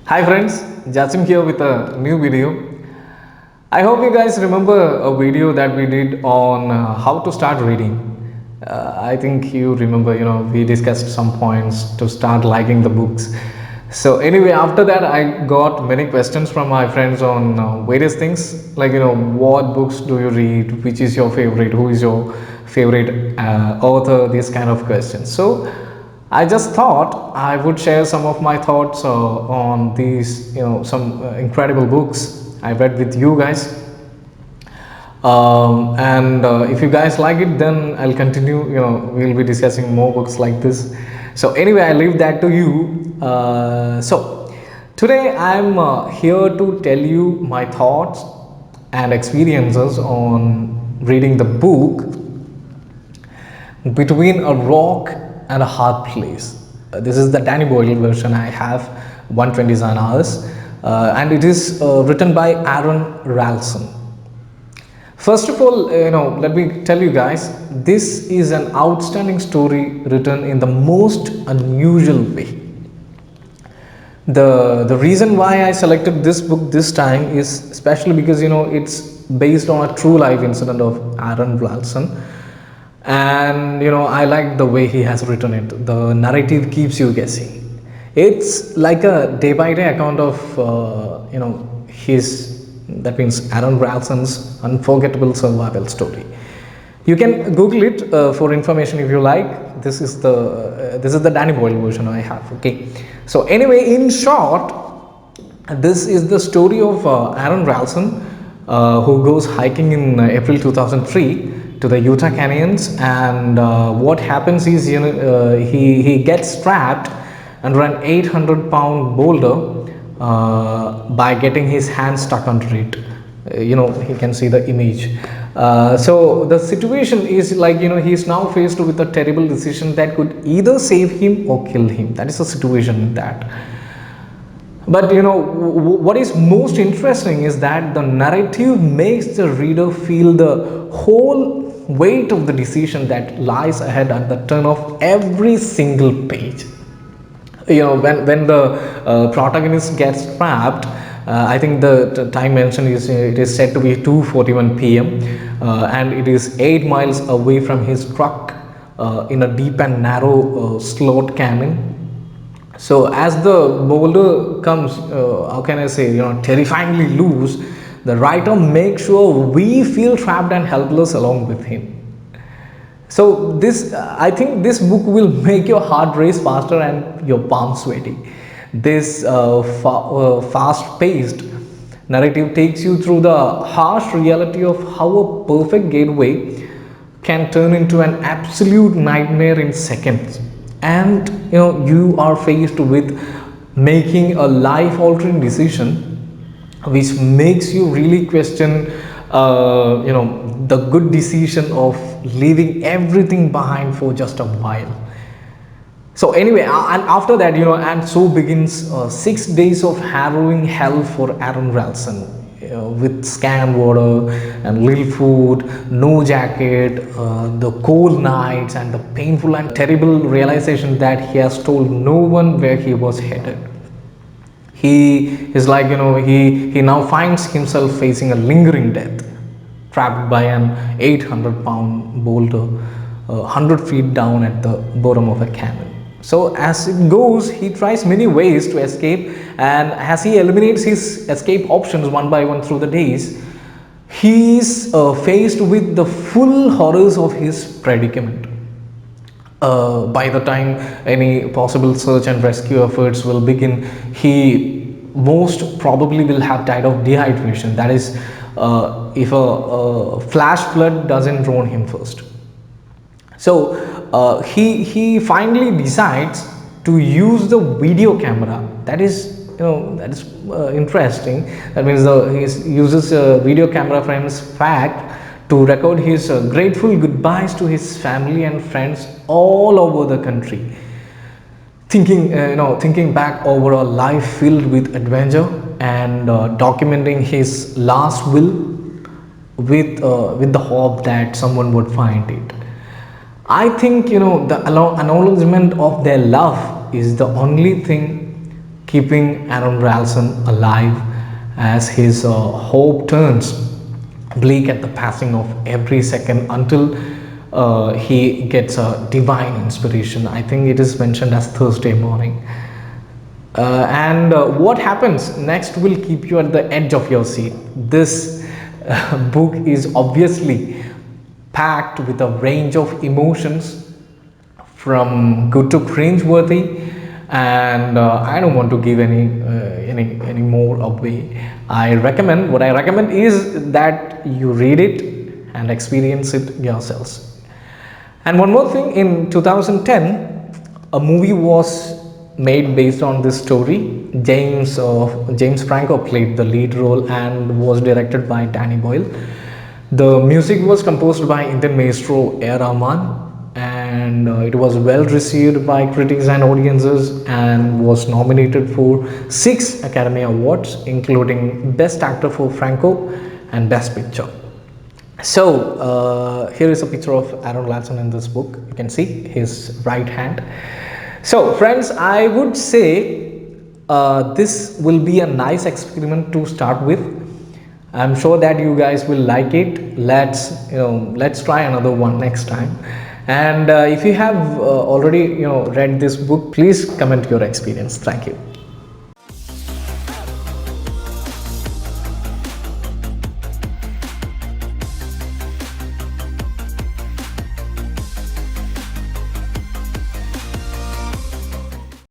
Hi friends, Jasim here with a new video. I hope you guys remember a video that we did on how to start reading. I think you remember, we discussed some points to start liking the books. So anyway, after that I got many questions from my friends on various things like, what books do you read, which is your favorite, who is your favorite author, these kind of questions. So I just thought I would share some of my thoughts on these, some incredible books I read with you guys. And if you guys like it, then I'll continue. We'll be discussing more books like this. So anyway, I leave that to you. So today I'm here to tell you my thoughts and experiences on reading the book Between a Rock and a Hard Place. This is the Danny Boyle version. I have 127 hours, and it is written by Aron Ralston. First of all, let me tell you guys, this is an outstanding story written in the most unusual way. The reason why I selected this book this time is especially because it's based on a true life incident of Aron Ralston, and I like the way he has written it. The narrative keeps you guessing. It's like a day by day account of his, that means Aron Ralston's unforgettable survival story. You can Google it for information if you like. This is the Danny Boyle version I have. Okay. So anyway, in short, this is the story of Aron Ralston, who goes hiking in April 2003 to the Utah Canyons, and what happens is he gets trapped under an 800-pound boulder by getting his hand stuck under it. He can see the image. So the situation is like, he is now faced with a terrible decision that could either save him or kill him. That is the situation in that. But what is most interesting is that the narrative makes the reader feel the whole weight of the decision that lies ahead at the turn of every single page. When the protagonist gets trapped, I think the time mentioned is it is said to be 2:41 p.m. And it is 8 miles away from his truck in a deep and narrow slot canyon. So as the boulder comes, how can I say, terrifyingly loose, the writer makes sure we feel trapped and helpless along with him. So I think this book will make your heart race faster and your palms sweaty. This fast-paced narrative takes you through the harsh reality of how a perfect gateway can turn into an absolute nightmare in seconds. And you are faced with making a life-altering decision which makes you really question the good decision of leaving everything behind for just a while. So anyway, and after that, and so begins 6 days of harrowing hell for Aron Ralston, with scant water and little food, no jacket, the cold nights, and the painful and terrible realization that he has told no one where he was headed. He is like, he now finds himself facing a lingering death, trapped by an 800-pound boulder 100 feet down at the bottom of a canyon. So as it goes, he tries many ways to escape, and as he eliminates his escape options one by one through the days, he is faced with the full horrors of his predicament. By the time any possible search and rescue efforts will begin, he most probably will have died of dehydration. That is, if a flash flood doesn't drown him first. So he finally decides to use the video camera. That is interesting. That means he uses a video camera from his fact to record his grateful goodbyes to his family and friends all over the country. Thinking back over a life filled with adventure, and documenting his last will with the hope that someone would find it. I think the acknowledgement of their love is the only thing keeping Aron Ralston alive as his hope turns bleak at the passing of every second until he gets a divine inspiration. I think it is mentioned as Thursday morning. And what happens next will keep you at the edge of your seat. This book is obviously packed with a range of emotions from good to cringe-worthy, and I don't want to give any more away. What I recommend is that you read it and experience it yourselves. And one more thing, in 2010, a movie was made based on this story. James Franco played the lead role and was directed by Danny Boyle. The music was composed by Indian maestro A. Rahman, and it was well received by critics and audiences and was nominated for 6 Academy Awards, including Best Actor for Franco and Best Picture. So here is a picture of Aron Ralston in this book. You can see his right hand. So friends, I would say this will be a nice experiment to start with. I'm sure that you guys will like it. Let's try another one next time. And if you have already read this book, please comment your experience. Thank you.